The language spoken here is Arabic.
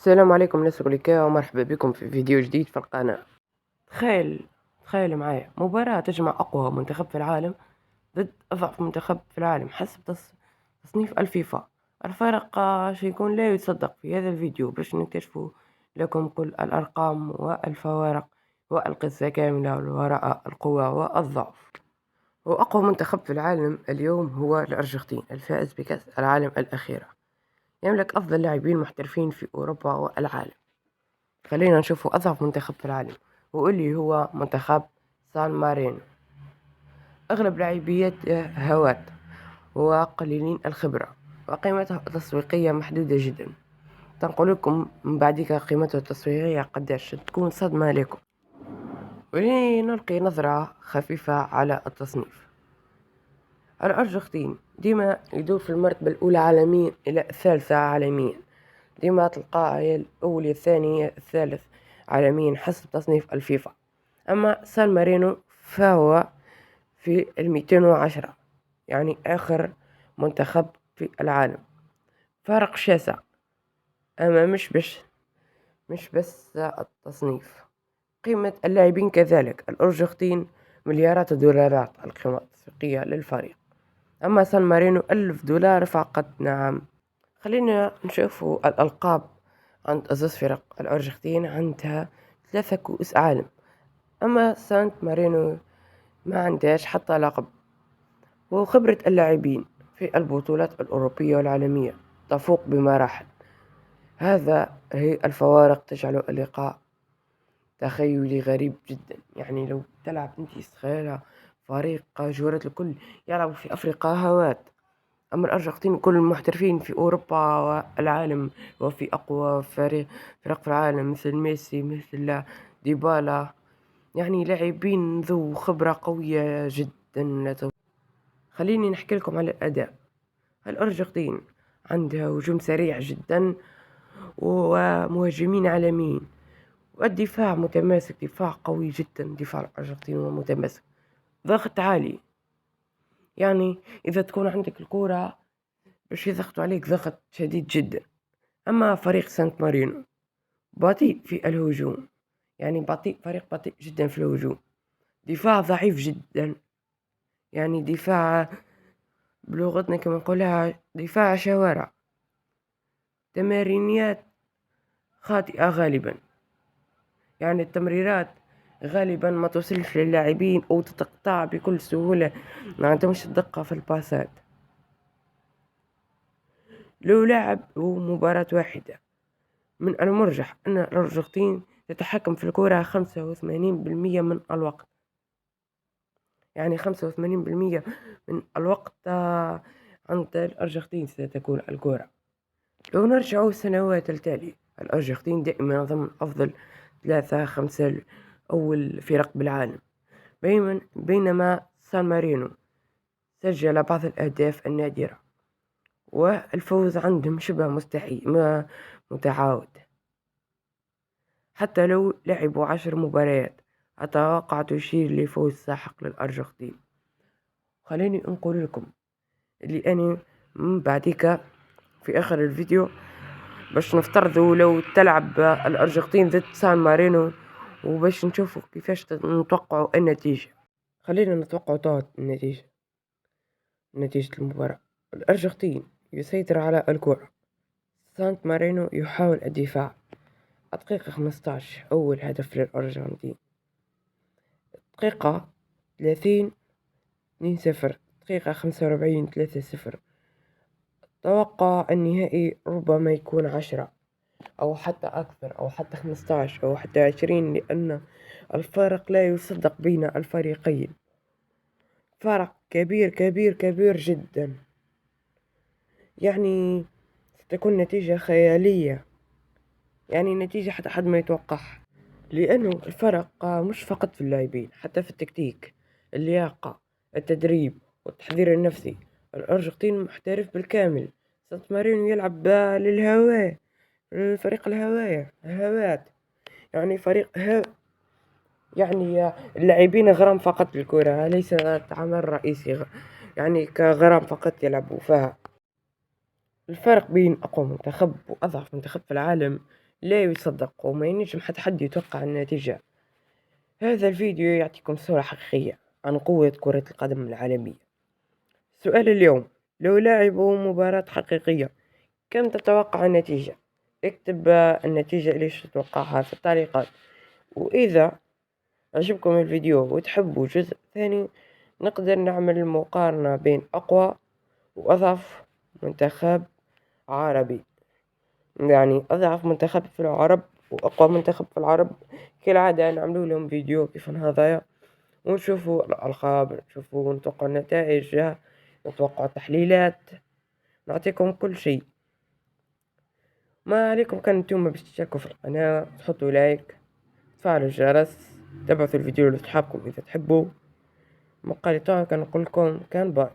السلام عليكم الناس الكل ومرحبا بكم في فيديو جديد في القناة. تخيل تخيل معايا مباراة تجمع أقوى منتخب في العالم ضد أضعف منتخب في العالم حسب تصنيف الفيفا. الفرق سيكون لا يصدق. في هذا الفيديو باش نكتشف لكم كل الأرقام والفوارق والقصة كاملة وراء القوة والضعف. وأقوى منتخب في العالم اليوم هو الأرجنتين الفائز بكأس العالم الأخيرة. يملك أفضل لاعبين محترفين في أوروبا والعالم. خلينا نشوفوا أضعف منتخب في العالم، واللي هو منتخب سان مارينو. أغلب لاعبية هوات وقليلين الخبرة، وقيمته التسويقية محدودة جدا. تنقل لكم من بعدك قيمته التسويقية قداش تكون صدمة لكم. ولنلقي نظرة خفيفة على التصنيف. الأرجنتين ديما يدور في المرتبة الأولى عالميا إلى الثالثة عالميا. ديما تلقاه هي الأول الثاني الثالث عالميا حسب تصنيف الفيفا. أما سان مارينو فهو في 210، يعني آخر منتخب في العالم. فرق شاسع. أما مش بس التصنيف، قيمة اللاعبين كذلك. الأرجنتين مليارات الدولارات القيمة التسويقية للفريق، أما سان مارينو 1000 دولار فقط. نعم. خلينا نشوفوا الألقاب عند أساس فرق. الأرجنتين عندها 3 كؤوس عالم، أما سانت مارينو ما عندهاش حتى لقب. وخبرة اللاعبين في البطولات الأوروبية والعالمية تفوق بمراحل. هي الفوارق تجعل اللقاء تخيلي غريب جدا. يعني لو تلعب انت استخيلها فريق جورة الكل يلعب في أفريقيا هوات، أما الأرجنتين كل المحترفين في أوروبا والعالم، وفي أقوى فرق في العالم مثل ميسي مثل ديبالا، يعني لاعبين ذو خبرة قوية جدا خليني نحكي لكم على الأداء. الأرجنتين عندها هجوم سريع جدا ومهاجمين عالميين، والدفاع متماسك، دفاع قوي جدا. دفاع الأرجنتين متماسك، ضغط عالي. يعني إذا تكون عندك الكرة باش يضغطوا عليك ضغط شديد جدا. أما فريق سانت مارينو بطيء في الهجوم، يعني فريق بطيء جدا في الهجوم. دفاع ضعيف جدا، يعني دفاع بلغتنا كما نقولها دفاع شوارع. تمارينيات خاطئة غالبا، يعني التمريرات غالبا ما توصلش للاعبين أو تتقطع بكل سهولة، ما عندهمش الدقة في الباسات. لو لعبوا مباراة واحدة من المرجح أن الأرجنتين تتحكم في الكرة 85% من الوقت. يعني 85% من الوقت عند الأرجنتين ستكون الكرة. لو نرجع سنوات التالية، الأرجنتين دائما ضمن أفضل 3-5 أول فرق بالعالم، بينما سان مارينو سجل بعض الأهداف النادرة، والفوز عندهم شبه مستحيل متعاود. حتى لو لعبوا 10 مباريات أتوقع تشير لفوز ساحق للأرجنتين. خليني أنقل لكم اللي أنا من بعدك في آخر الفيديو، باش نفترضوا لو تلعب الأرجنتين ضد سان مارينو، وباش نشوفوا كيفاش نتوقعوا النتيجة. خلينا نتوقع نتيجة المباراة. الأرجنتين يسيطر على الكرة، سانت مارينو يحاول الدفاع. الدقيقة 15 أول هدف للأرجنتين. دقيقة 30 2-0. دقيقة 45 3-0. توقع النهائي ربما يكون 10 أو حتى أكثر، أو حتى 15 أو حتى 20، لأن الفارق لا يصدق بين الفريقين. فرق كبير كبير كبير جدا، يعني ستكون نتيجة خيالية، يعني نتيجة حتى حد ما يتوقعها. لأنه الفرق مش فقط في اللاعبين، حتى في التكتيك، اللياقة، التدريب والتحضير النفسي. الأرجنتين محترف بالكامل. سانت مارينو يلعب للهواء، فريق الهوات، يعني يعني اللاعبين غرام فقط للكرة، ليس عمل رئيسي، يعني كغرام فقط يلعبوا فيها. الفرق بين أقوى منتخب وأضعف منتخب في العالم لا يصدق وما ينجم حتى حد يتوقع النتيجة. هذا الفيديو يعطيكم صورة حقيقية عن قوة كرة القدم العالمية. سؤال اليوم: لو لعبوا مباراة حقيقية كم تتوقع النتيجة؟ اكتب النتيجة اللي تتوقعها في التعليقات. وإذا عجبكم الفيديو وتحبوا جزء ثاني نقدر نعمل مقارنة بين أقوى وأضعف منتخب عربي، يعني أضعف منتخب في العرب وأقوى منتخب في العرب. كالعادة نعملوا لهم فيديو كيف هذايا ونشوفوا الألقاب، نشوفوا نتوقع النتائج، نتوقع التحليلات، نعطيكم كل شيء. ما عليكم كان انتم باش تشتركوا في القناة، تحطوا لايك، تفعلوا الجرس، تبعثوا الفيديو لاصحابكم اذا تحبوا. مقالي طبعا كان نقول لكم كان باي.